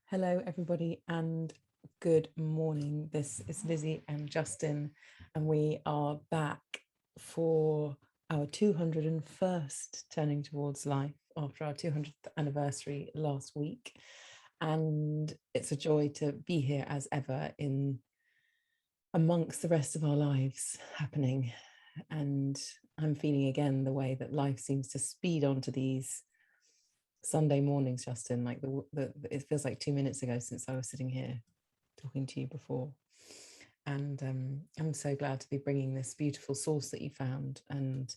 Hello, everybody, and good morning. This is Lizzie and Justin, and we are back for our 201st Turning Towards Life after our 200th anniversary last week. And it's a joy to be here as ever in amongst the rest of our lives happening. And I'm feeling again the way that life seems to speed onto these Sunday mornings, Justin, like it feels like 2 minutes ago since I was sitting here talking to you before. And I'm so glad to be bringing this beautiful source that you found, and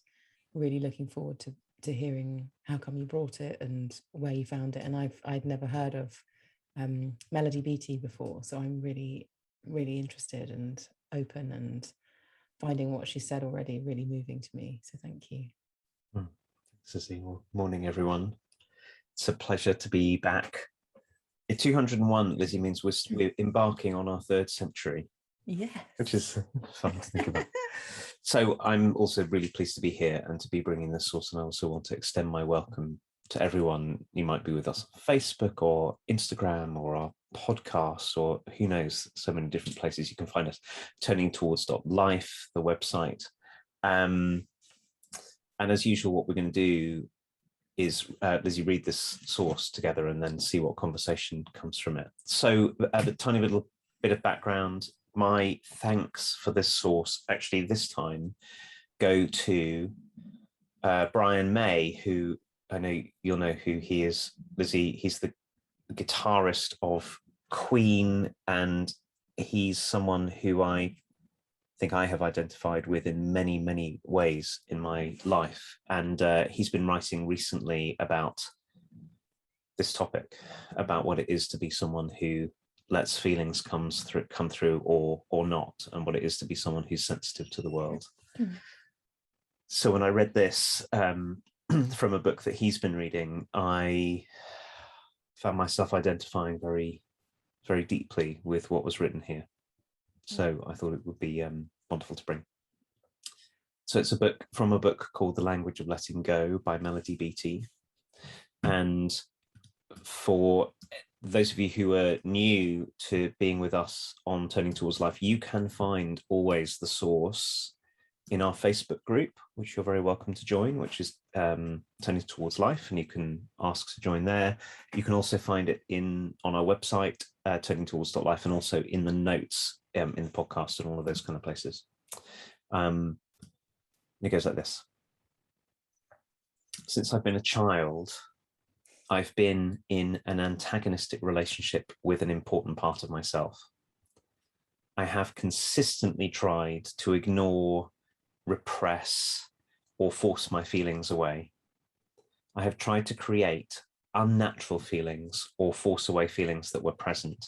really looking forward to hearing how come you brought it and where you found it. And I'd never heard of Melody Beatty before, so I'm really, really interested and open, and finding what she said already really moving to me. So thank you. Thanks, Lizzie. Well, morning, everyone. It's a pleasure to be back. 201, Lizzie, means we're embarking on our third century. Yes. Which is fun to think about. So I'm also really pleased to be here and to be bringing this source. And I also want to extend my welcome to everyone. You might be with us on Facebook or Instagram or our podcast, or who knows, so many different places you can find us. Turning Towards Life, the website. And as usual, what we're going to do is, Lizzie, read this source together and then see what conversation comes from it. So a tiny little bit of background. My thanks for this source actually this time go to Brian May, who I know you'll know who he is, Lizzie. He's the guitarist of Queen, and he's someone who I think I have identified with in many, many ways in my life. And he's been writing recently about this topic, about what it is to be someone who lets feelings come through or not, and what it is to be someone who's sensitive to the world. So when I read this from a book that he's been reading, I found myself identifying very, very deeply with what was written here. So I thought it would be wonderful to bring. So it's a book from a book called The Language of Letting Go by Melody Beatty. And for those of you who are new to being with us on Turning Towards Life, you can find always the source in our Facebook group, which you're very welcome to join, which is Turning Towards Life, and you can ask to join there. You can also find it on our website, Turning Towards Life, and also in the notes in the podcast and all of those kind of places. It goes like this. Since I've been a child, I've been in an antagonistic relationship with an important part of myself. I have consistently tried to ignore, repress, or force my feelings away. I have tried to create unnatural feelings or force away feelings that were present.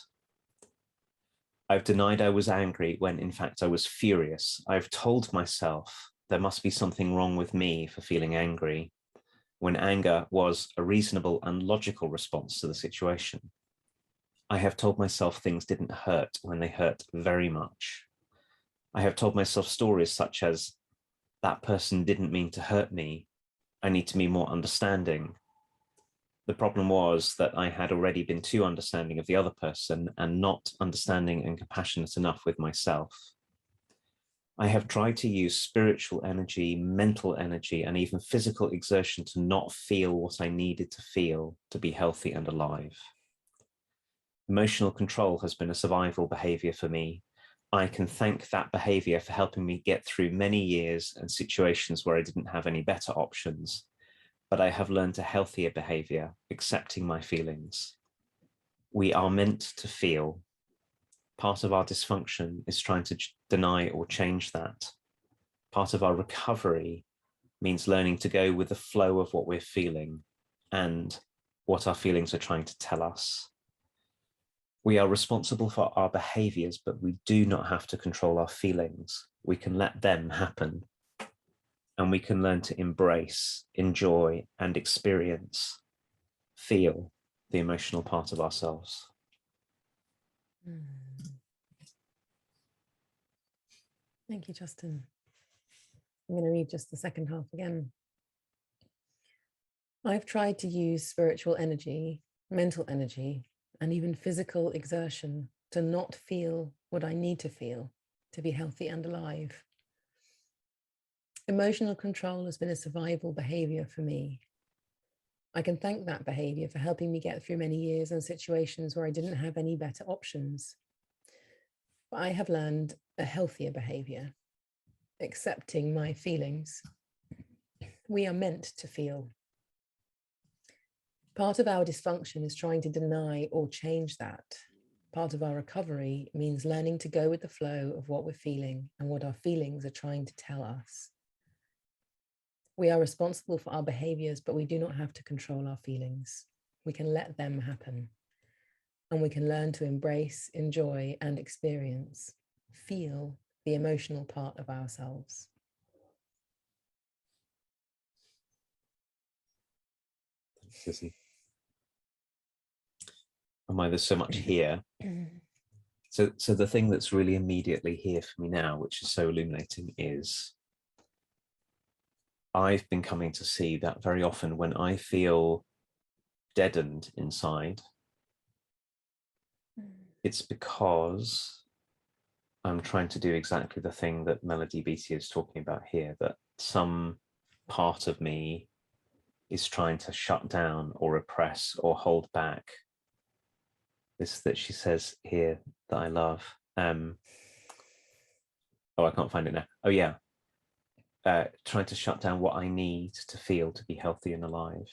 I've denied I was angry when in fact I was furious. I've told myself there must be something wrong with me for feeling angry, when anger was a reasonable and logical response to the situation. I have told myself things didn't hurt when they hurt very much. I have told myself stories such as, that person didn't mean to hurt me. I need to be more understanding. The problem was that I had already been too understanding of the other person and not understanding and compassionate enough with myself. I have tried to use spiritual energy, mental energy, and even physical exertion to not feel what I needed to feel to be healthy and alive. Emotional control has been a survival behavior for me. I can thank that behavior for helping me get through many years and situations where I didn't have any better options. But I have learned a healthier behavior, accepting my feelings. We are meant to feel. Part of our dysfunction is trying to deny or change that. Part of our recovery means learning to go with the flow of what we're feeling and what our feelings are trying to tell us. We are responsible for our behaviors, but we do not have to control our feelings. We can let them happen. And we can learn to embrace, enjoy, and feel the emotional part of ourselves. Thank you, Justin. I'm going to read just the second half again. I've tried to use spiritual energy, mental energy, and even physical exertion to not feel what I need to feel to be healthy and alive. Emotional control has been a survival behavior for me. I can thank that behavior for helping me get through many years and situations where I didn't have any better options. But I have learned a healthier behavior, accepting my feelings. We are meant to feel. Part of our dysfunction is trying to deny or change that. Part of our recovery means learning to go with the flow of what we're feeling and what our feelings are trying to tell us. We are responsible for our behaviors, but we do not have to control our feelings. We can let them happen. And we can learn to embrace, enjoy, and experience, feel the emotional part of ourselves. Thanks, Lizzie. Oh my, there's so much here. So the thing that's really immediately here for me now, which is so illuminating, is I've been coming to see that very often when I feel deadened inside, it's because I'm trying to do exactly the thing that Melody Beattie is talking about here, that some part of me is trying to shut down or repress or hold back. This that she says here that I love. Oh, I can't find it now. Oh yeah. Trying to shut down what I need to feel to be healthy and alive.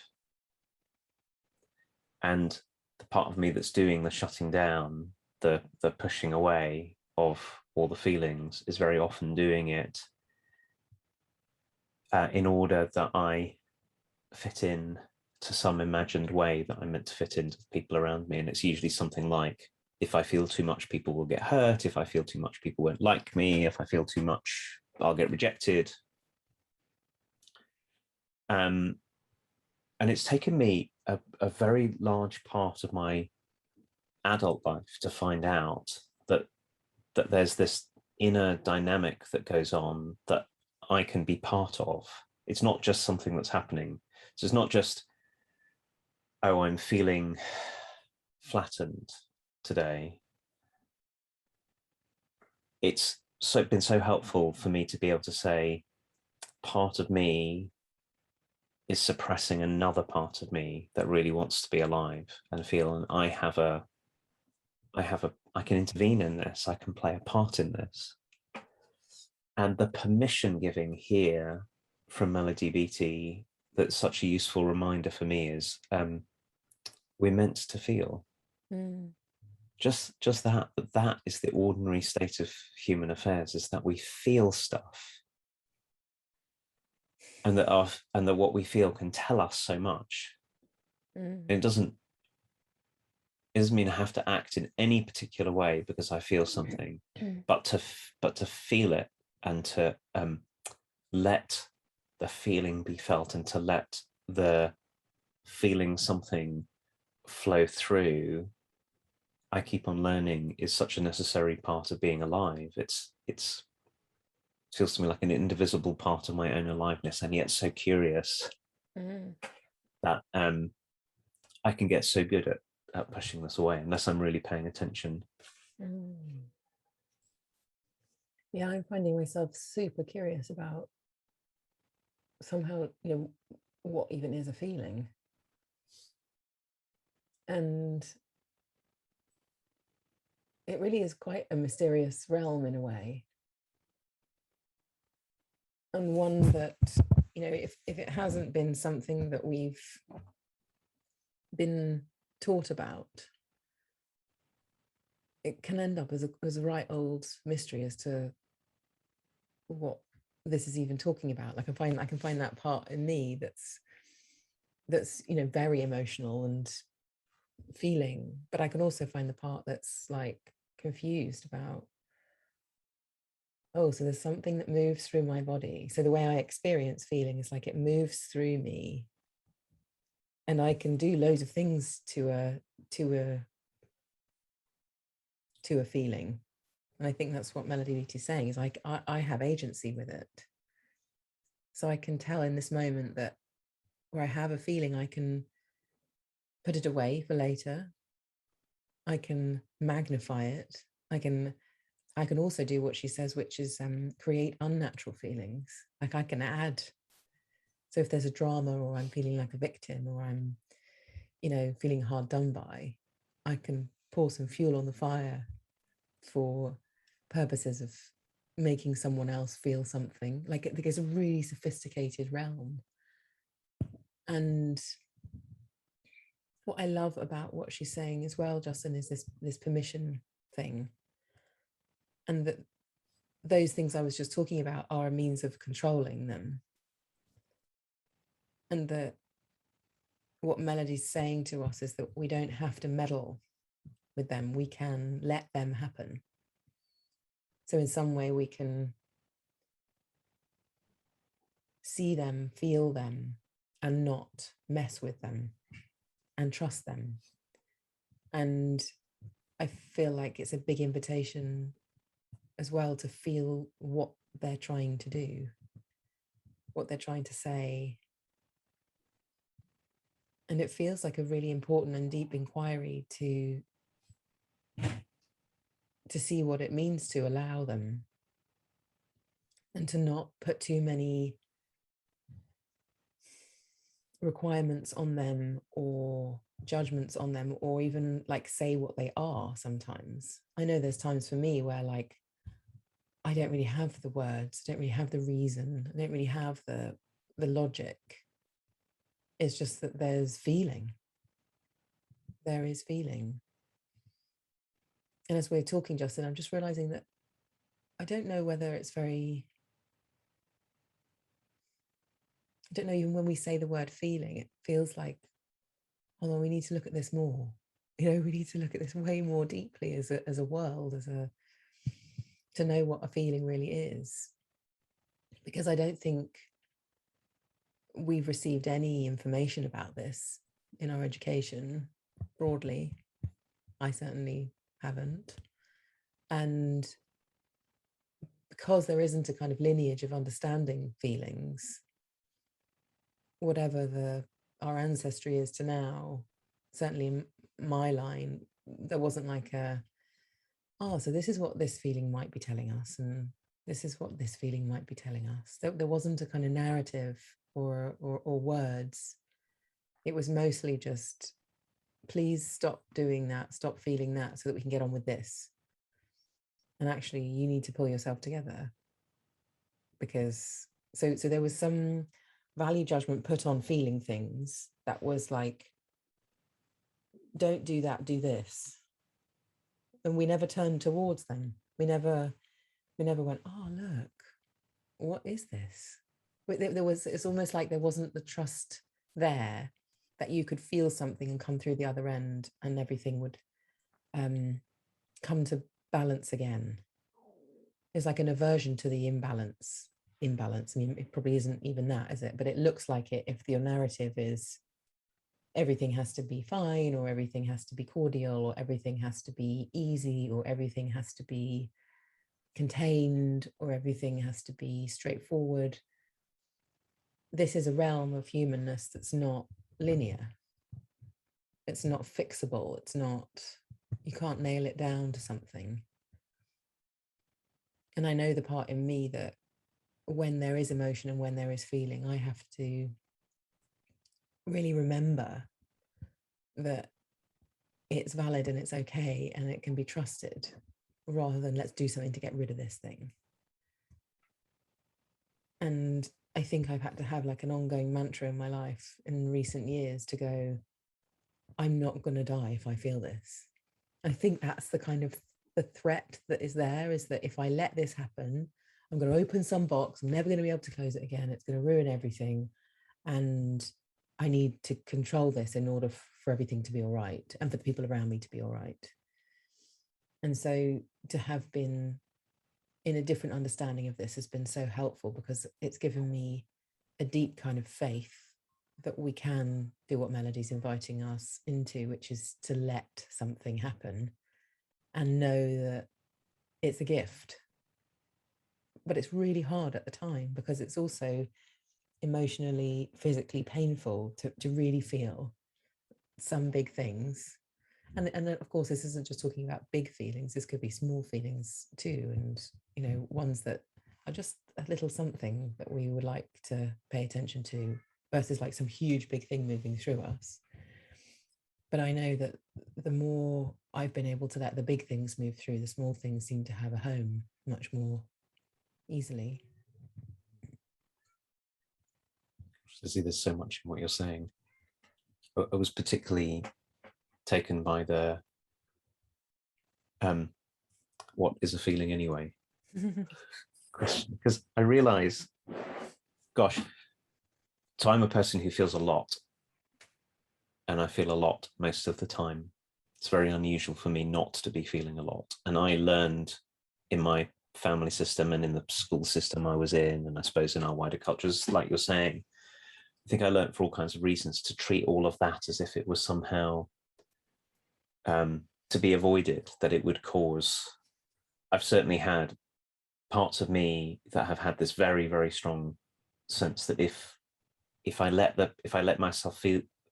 And the part of me that's doing the shutting down, the pushing away of all the feelings, is very often doing it in order that I fit in to some imagined way that I'm meant to fit into the people around me. And it's usually something like, if I feel too much, people will get hurt. If I feel too much, people won't like me. If I feel too much, I'll get rejected. And it's taken me a very large part of my adult life to find out that there's this inner dynamic that goes on that I can be part of. It's not just something that's happening. So it's not just, oh, I'm feeling flattened today. It's been so helpful for me to be able to say, part of me is suppressing another part of me that really wants to be alive and feel, and I can intervene in this. I can play a part in this. And the permission giving here from Melody Beattie, that's such a useful reminder for me, is we're meant to feel. Just that is the ordinary state of human affairs, is that we feel stuff, and that what we feel can tell us so much. It doesn't mean I have to act in any particular way because I feel something, but to feel it and to let the feeling be felt, and to let the feeling something flow through, I keep on learning, is such a necessary part of being alive. It feels to me like an indivisible part of my own aliveness, and yet so curious that I can get so good at pushing this away unless I'm really paying attention. Yeah, I'm finding myself super curious about somehow, what even is a feeling. And it really is quite a mysterious realm in a way. And one that, if it hasn't been something that we've been taught about, it can end up as a right old mystery as to what this is even talking about. Like I can find that part in me that's very emotional and feeling, but I can also find the part that's like confused about, oh, so there's something that moves through my body. So the way I experience feeling is like it moves through me, and I can do loads of things to a feeling. And I think that's what Melody Beattie is saying, is like I have agency with it. So I can tell in this moment that where I have a feeling, I can put it away for later, I can magnify it. I can also do what she says, which is create unnatural feelings. Like I can add. So if there's a drama, or I'm feeling like a victim, or I'm, feeling hard done by, I can pour some fuel on the fire for purposes of making someone else feel something. Like it's a really sophisticated realm. And what I love about what she's saying as well, Justin, is this permission thing. And that those things I was just talking about are a means of controlling them. And that what Melody's saying to us is that we don't have to meddle with them. We can let them happen. So in some way we can see them, feel them, and not mess with them, and trust them. And I feel like it's a big invitation as well to feel what they're trying to do, what they're trying to say. And it feels like a really important and deep inquiry to see what it means to allow them, and to not put too many requirements on them or judgments on them, or even like say what they are. Sometimes I know there's times for me where like I don't really have the words, I don't really have the reason, I don't really have the logic. It's just that there's feeling. There is feeling. And as we're talking, Justin, I'm just realizing that I don't know whether it's very, I don't know, even when we say the word feeling, it feels like, hold on, we need to look at this more. We need to look at this way more deeply as a world, to know what a feeling really is. Because I don't think we've received any information about this in our education broadly. I certainly haven't. And because there isn't a kind of lineage of understanding feelings, whatever our ancestry is to now, certainly in my line, there wasn't like so this is what this feeling might be telling us, and this is what this feeling might be telling us. There wasn't a kind of narrative or words. It was mostly just, please stop doing that, stop feeling that, so that we can get on with this. And actually, you need to pull yourself together, because so there was some value judgment put on feeling things that was like, don't do that, do this. And we never turned towards them. We never went, oh, look, what is this? It's almost like there wasn't the trust there that you could feel something and come through the other end, and everything would come to balance again. It's like an aversion to the imbalance. I mean, it probably isn't even that, is it? But it looks like it if your narrative is everything has to be fine, or everything has to be cordial, or everything has to be easy, or everything has to be contained, or everything has to be straightforward. This is a realm of humanness that's not linear. It's not fixable. It's not, you can't nail it down to something. And I know the part in me that when there is emotion and when there is feeling, I have to really remember that it's valid and it's okay and it can be trusted, rather than let's do something to get rid of this thing. And I think I've had to have like an ongoing mantra in my life in recent years to go, I'm not going to die if I feel this. I think that's the kind of the threat that is there, is that if I let this happen, I'm going to open some box, I'm never going to be able to close it again, it's going to ruin everything, and I need to control this in order for everything to be all right, and for the people around me to be all right. And so to have been in a different understanding of this has been so helpful, because it's given me a deep kind of faith that we can do what Melody's inviting us into, which is to let something happen and know that it's a gift. But it's really hard at the time, because it's also emotionally, physically painful to really feel some big things. And then, of course, this isn't just talking about big feelings. This could be small feelings too, and ones that are just a little something that we would like to pay attention to, versus like some huge big thing moving through us. But I know that the more I've been able to let the big things move through, the small things seem to have a home much more easily. Lizzie, there's so much in what you're saying. I was particularly taken by the what is a feeling anyway question, because I realize, gosh, so I'm a person who feels a lot, and I feel a lot most of the time. It's very unusual for me not to be feeling a lot. And I learned in my family system and in the school system I was in, and I suppose in our wider cultures, like you're saying, I think I learned for all kinds of reasons to treat all of that as if it was somehow to be avoided, that it would cause. I've certainly had parts of me that have had this very, very strong sense that if I let myself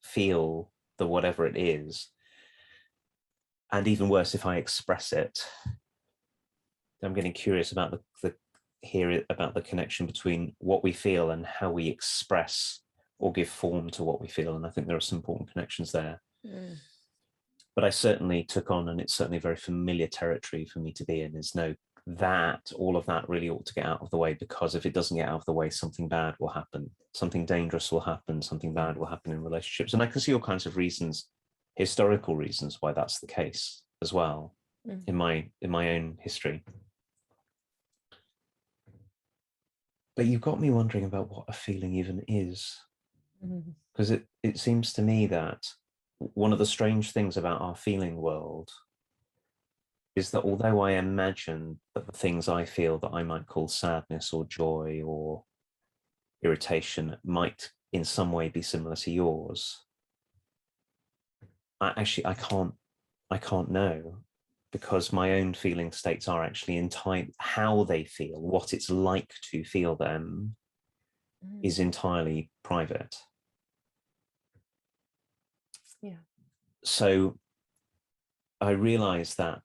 feel the whatever it is, and even worse, if I express it, I'm getting curious about about the connection between what we feel and how we express or give form to what we feel. And I think there are some important connections there. Mm. But I certainly took on, and it's certainly very familiar territory for me to be in, is that all of that really ought to get out of the way, because if it doesn't get out of the way, something bad will happen, something dangerous will happen, something bad will happen in relationships. And I can see all kinds of reasons, historical reasons, why that's the case as well. In my own history. But you've got me wondering about what a feeling even is, because it seems to me that one of the strange things about our feeling world is that although I imagine that the things I feel that I might call sadness or joy or irritation might in some way be similar to yours, I can't know, because my own feeling states are actually entirely how they feel, what it's like to feel them is entirely private. Yeah. So I realize that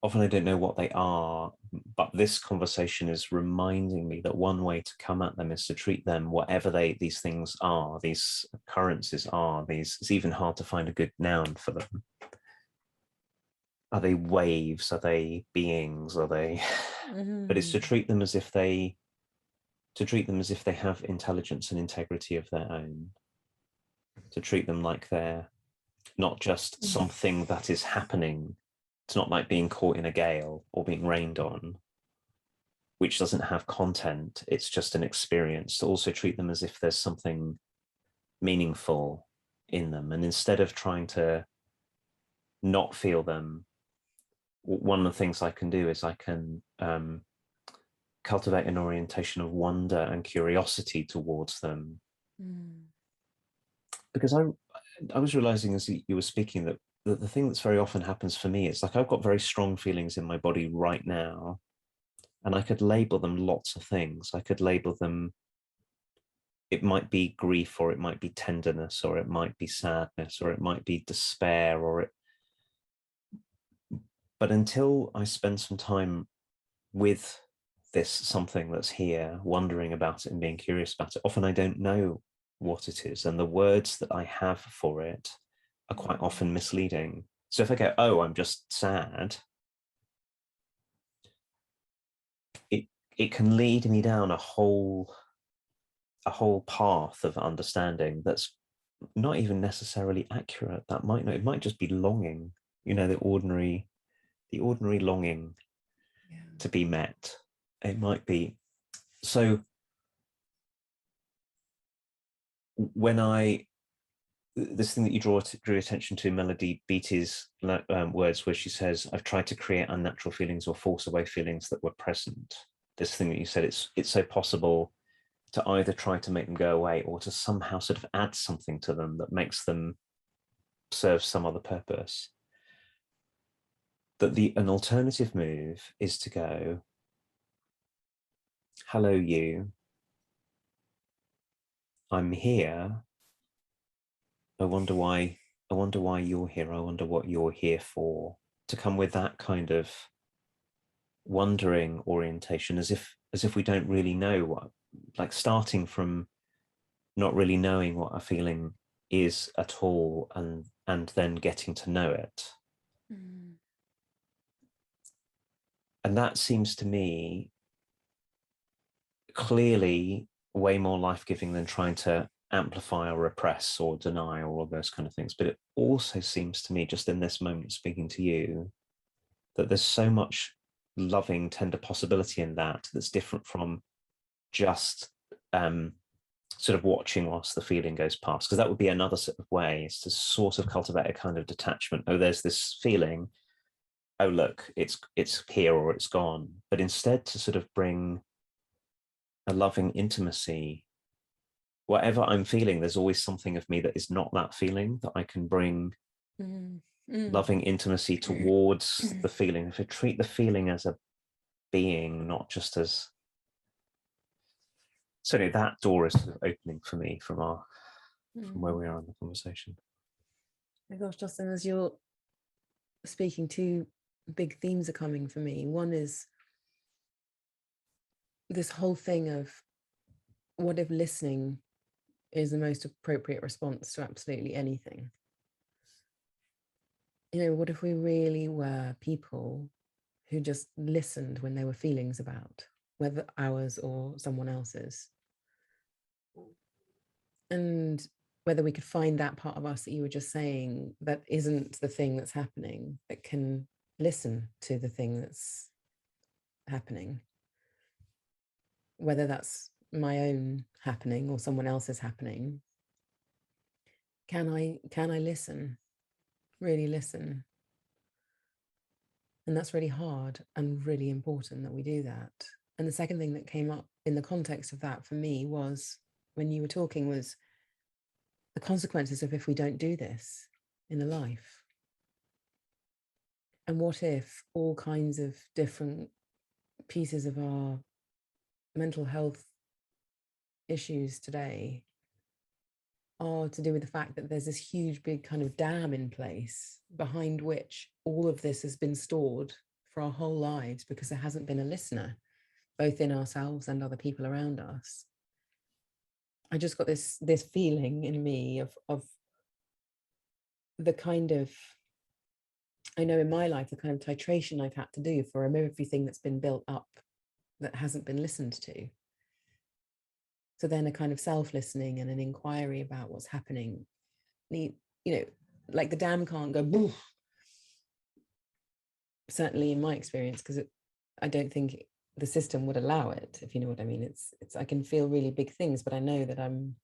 often I don't know what they are, but this conversation is reminding me that one way to come at them is to treat them, whatever these things are, these occurrences are, it's even hard to find a good noun for them. Are they waves? Are they beings? Are they? But it's to treat them as if they have intelligence and integrity of their own. To treat them like they're not just something that is happening. It's not like being caught in a gale or being rained on, which doesn't have content. It's just an experience. To also treat them as if there's something meaningful in them. And instead of trying to not feel them, one of the things I can do is I can cultivate an orientation of wonder and curiosity towards them. Because I was realizing as you were speaking that the thing that's very often happens for me is like I've got very strong feelings in my body right now, and I could label them lots of things. I could label them, it might be grief, or it might be tenderness, or it might be sadness, or it might be despair, but until I spend some time with this something that's here, wondering about it and being curious about it, often I don't know what it is. And the words that I have for it are quite often misleading. So if I go, oh, I'm just sad, it can lead me down a whole path of understanding that's not even necessarily accurate. It might just be longing, the ordinary longing to be met. It might be. So when this thing that you drew attention to, Melody Beattie's words, where she says, I've tried to create unnatural feelings or force away feelings that were present. This thing that you said, it's so possible to either try to make them go away or to somehow sort of add something to them that makes them serve some other purpose. That an alternative move is to go, hello, you. I'm here. I wonder why I wonder why you're here. I wonder what you're here for. To come with that kind of wondering orientation, as if we don't really know what, like starting from not really knowing what a feeling is at all, and then getting to know it. Mm. And that seems to me clearly way more life-giving than trying to amplify or repress or deny or all those kind of things. But it also seems to me, just in this moment speaking to you, that there's so much loving, tender possibility in that that's different from just sort of watching whilst the feeling goes past, because that would be another sort of way, is to sort of cultivate a kind of detachment. Oh, there's this feeling, oh look, it's here or it's gone. But instead to sort of bring a loving intimacy. Whatever I'm feeling, there's always something of me that is not that feeling, that I can bring loving intimacy towards the feeling. If I treat the feeling as a being, not just as, certainly that door is sort of opening for me from where we are in the conversation. My gosh, Justin, as you're speaking, two big themes are coming for me. One is this whole thing of what if listening is the most appropriate response to absolutely anything? You know, what if we really were people who just listened when there were feelings about, whether ours or someone else's? And whether we could find that part of us that you were just saying that isn't the thing that's happening, that can listen to the thing that's happening, whether that's my own happening or someone else's happening. Can I listen, really listen? And that's really hard and really important that we do that. And the second thing that came up in the context of that for me was, when you were talking, was the consequences of if we don't do this in a life. And what if all kinds of different pieces of our mental health issues today are to do with the fact that there's this huge big kind of dam in place behind which all of this has been stored for our whole lives, because there hasn't been a listener, both in ourselves and other people around us. I just got this feeling in me of the kind of, I know in my life, the kind of titration I've had to do for everything that's been built up that hasn't been listened to. So then a kind of self-listening and an inquiry about what's happening. You know, like the dam can't go boof, certainly in my experience, because I don't think the system would allow it, if you know what I mean. It's I can feel really big things, but I know that I'm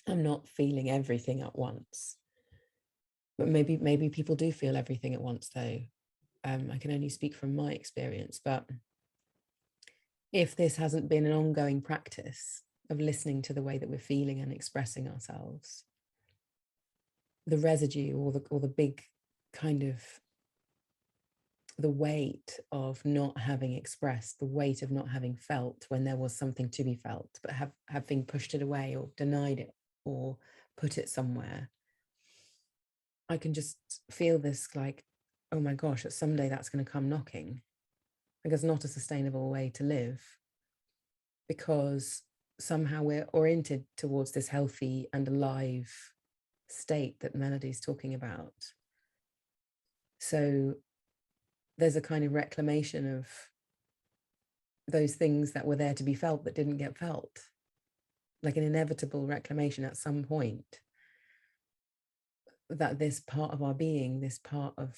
not feeling everything at once. But maybe people do feel everything at once, though. I can only speak from my experience, but if this hasn't been an ongoing practice of listening to the way that we're feeling and expressing ourselves, the residue or the big kind of the weight of not having expressed, the weight of not having felt when there was something to be felt, but having pushed it away or denied it or put it somewhere, I can just feel this like, oh my gosh, that someday that's going to come knocking. Like, it's not a sustainable way to live, because somehow we're oriented towards this healthy and alive state that Melody's talking about. So there's a kind of reclamation of those things that were there to be felt that didn't get felt, like an inevitable reclamation at some point, that this part of our being, this part of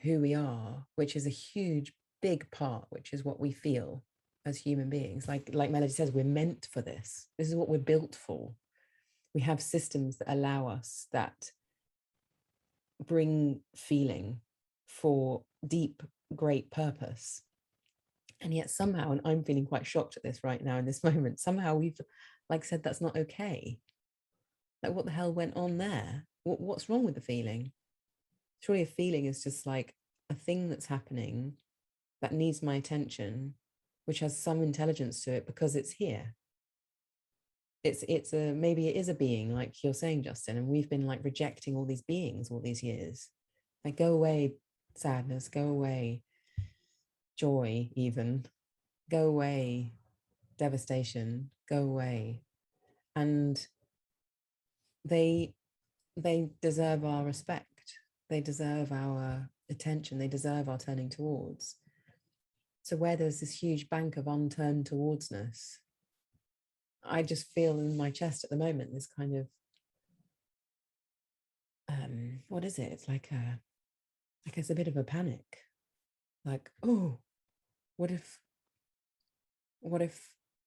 who we are, which is a huge, big part, which is what we feel as human beings. Like Melody says, we're meant for this. This is what we're built for. We have systems that allow us, that bring feeling for deep, great purpose. And yet somehow, and I'm feeling quite shocked at this right now in this moment, somehow we've like said that's not okay. Like, what the hell went on there? What's wrong with the feeling? Surely a feeling is just like a thing that's happening that needs my attention, which has some intelligence to it because it's here. maybe it is a being, like you're saying, Justin, and we've been like rejecting all these beings all these years. Like, go away sadness, go away joy, even go away devastation, go away. And they deserve our respect, they deserve our attention, they deserve our turning towards. So where there's this huge bank of unturned towardsness, I just feel in my chest at the moment this kind of what is it? It's like it's a bit of a panic. Like, oh, what if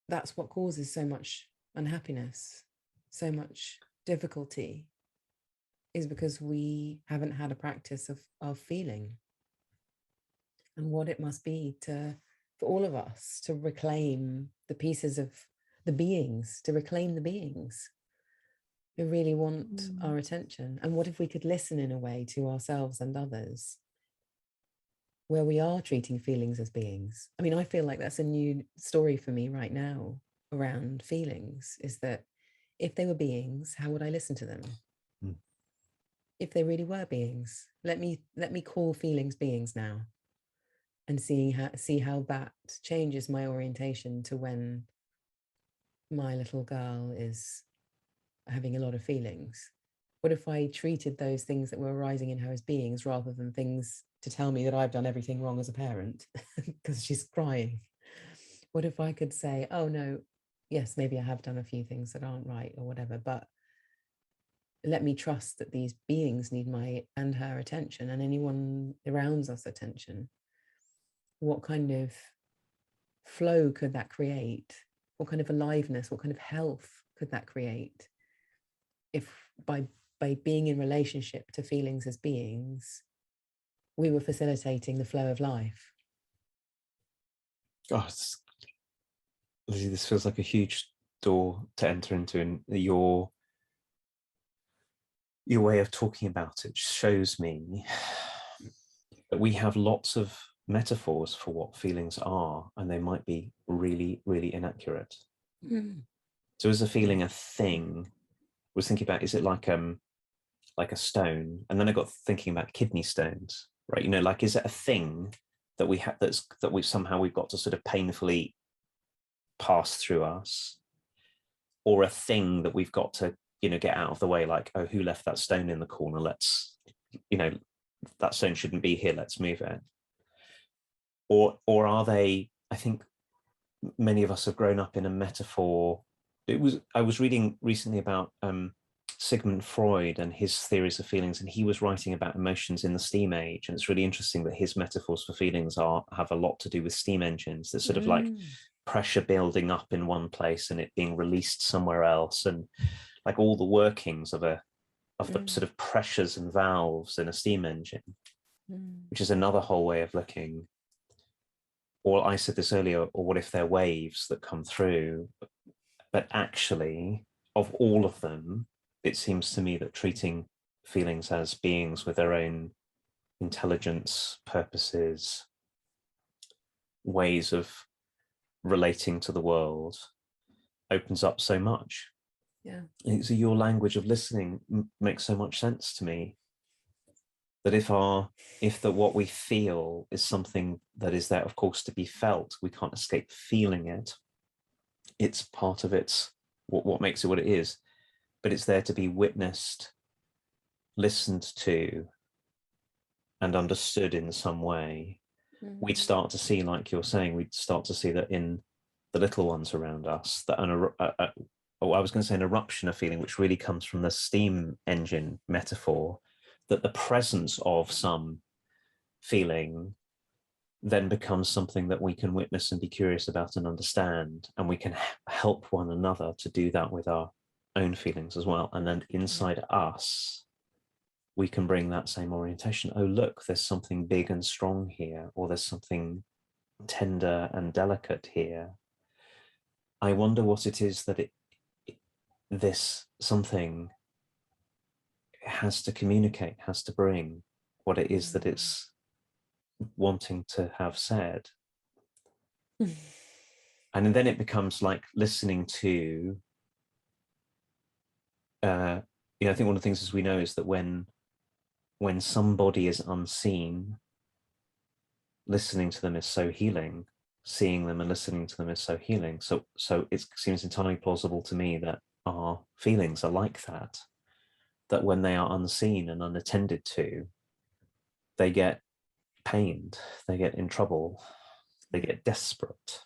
that's what causes so much unhappiness, so much difficulty, is because we haven't had a practice of feeling. And what it must be for all of us to reclaim the pieces of the beings, to reclaim the beings who really want our attention. And what if we could listen in a way to ourselves and others where we are treating feelings as beings? I mean, I feel like that's a new story for me right now around feelings, is that if they were beings, how would I listen to them? If they really were beings, let me call feelings beings now, and see how that changes my orientation to when my little girl is having a lot of feelings. What if I treated those things that were arising in her as beings rather than things to tell me that I've done everything wrong as a parent because she's crying? What if I could say, oh no, yes, maybe I have done a few things that aren't right or whatever, but let me trust that these beings need my and her attention, and anyone around us attention. What kind of flow could that create? What kind of aliveness, what kind of health could that create if by being in relationship to feelings as beings, we were facilitating the flow of life? Oh, Lizzie, this feels like a huge door to enter into, and your way of talking about it shows me that we have lots of metaphors for what feelings are, and they might be really, really inaccurate. So is a feeling a thing? I was thinking about, is it like a stone? And then I got thinking about kidney stones, right? You know, like, is it a thing that we have that we've got to sort of painfully pass through us, or a thing that we've got to, get out of the way, like, oh, who left that stone in the corner? Let's, that stone shouldn't be here, let's move it. Or are they, I think many of us have grown up in a metaphor. I was reading recently about Sigmund Freud and his theories of feelings, and he was writing about emotions in the steam age, and it's really interesting that his metaphors for feelings have a lot to do with steam engines. There's sort of like pressure building up in one place and it being released somewhere else, and like all the workings of the sort of pressures and valves in a steam engine, which is another whole way of looking. Or I said this earlier, or what if they're waves that come through? But actually, of all of them, it seems to me that treating feelings as beings with their own intelligence, purposes, ways of relating to the world opens up so much. Yeah. So your language of listening makes so much sense to me. That if what we feel is something that is there, of course, to be felt, we can't escape feeling it. It's part of what makes it what it is, but it's there to be witnessed, listened to, and understood in some way. We'd start to see, like you're saying, we'd start to see that in the little ones around us, that I was going to say an eruption of feeling, which really comes from the steam engine metaphor, that the presence of some feeling then becomes something that we can witness and be curious about and understand, and we can help one another to do that with our own feelings as well. And then inside us, we can bring that same orientation. Oh, look, there's something big and strong here, or there's something tender and delicate here. I wonder what it is that this something has to communicate, has to bring, what it is that it's wanting to have said. And then it becomes like listening to I think one of the things as we know is that when somebody is unseen, listening to them is so healing. Seeing them and listening to them is so healing. So it seems entirely plausible to me that our feelings are like that. That when they are unseen and unattended to, they get pained, they get in trouble, they get desperate.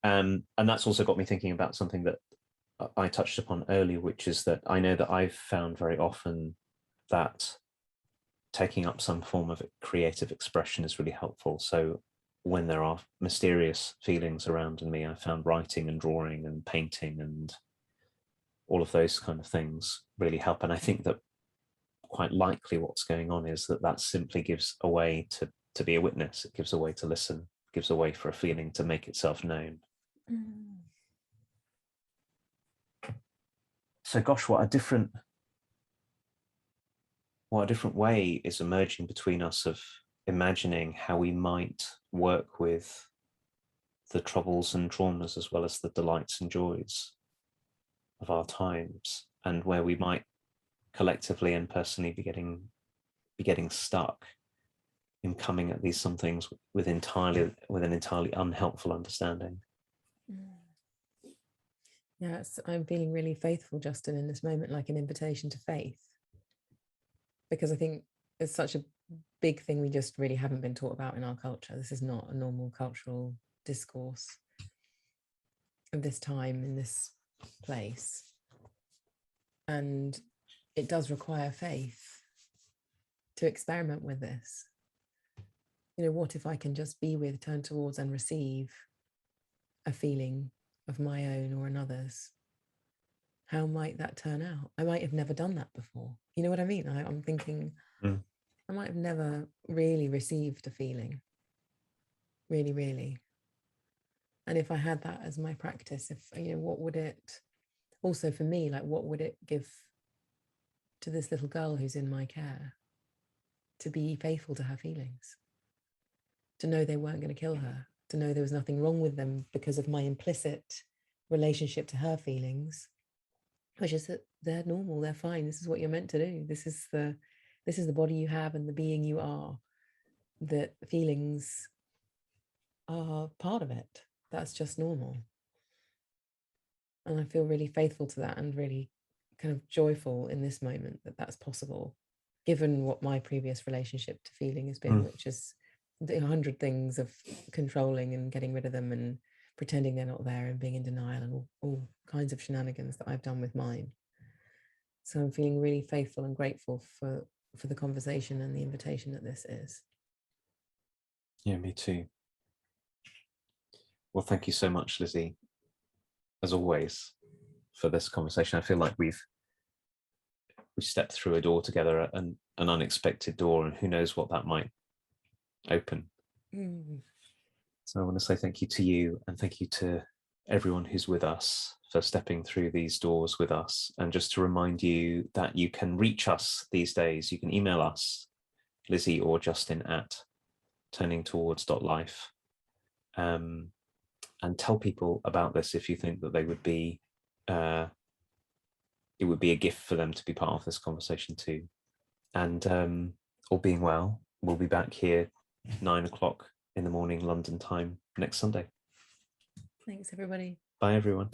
And that's also got me thinking about something that I touched upon earlier, which is that I know that I've found very often that taking up some form of creative expression is really helpful. So when there are mysterious feelings around in me, I found writing and drawing and painting and all of those kind of things really help. And I think that quite likely what's going on is that simply gives a way to be a witness. It gives a way to listen, gives a way for a feeling to make itself known. So gosh, what a different way is emerging between us of imagining how we might work with the troubles and traumas as well as the delights and joys of our times, and where we might collectively and personally be getting stuck in coming at these some things with an entirely unhelpful understanding. Yes, I'm feeling really faithful, Justin, in this moment, like an invitation to faith, because I think it's such a big thing we just really haven't been taught about in our culture. This is not a normal cultural discourse of this time in this place, and it does require faith to experiment with this. What if I can just be with, turn towards, and receive a feeling of my own or another's? How might that turn out? I might have never done that before. You know what I mean? I'm thinking I might have never really received a feeling, really, really. And if I had that as my practice, what would it also for me, like what would it give to this little girl who's in my care to be faithful to her feelings, to know they weren't going to kill her, to know there was nothing wrong with them because of my implicit relationship to her feelings, which is that they're normal, they're fine. This is what you're meant to do. This is the body you have and the being you are, that feelings are part of it. That's just normal. And I feel really faithful to that and really kind of joyful in this moment that that's possible, given what my previous relationship to feeling has been, which is 100 things of controlling and getting rid of them and pretending they're not there and being in denial and all kinds of shenanigans that I've done with mine. So I'm feeling really faithful and grateful for the conversation and the invitation that this is. Yeah, me too. Well, thank you so much, Lizzie, as always, for this conversation. I feel like we stepped through a door together, an unexpected door, and who knows what that might open. So I want to say thank you to you, and thank you to everyone who's with us for stepping through these doors with us. And just to remind you that you can reach us these days. You can email us, Lizzie or Justin, at turningtowards.life, and tell people about this if you think that they would be it would be a gift for them to be part of this conversation too. And all being well, we'll be back here 9 o'clock in the morning London time next Sunday. Thanks, everybody. Bye, everyone.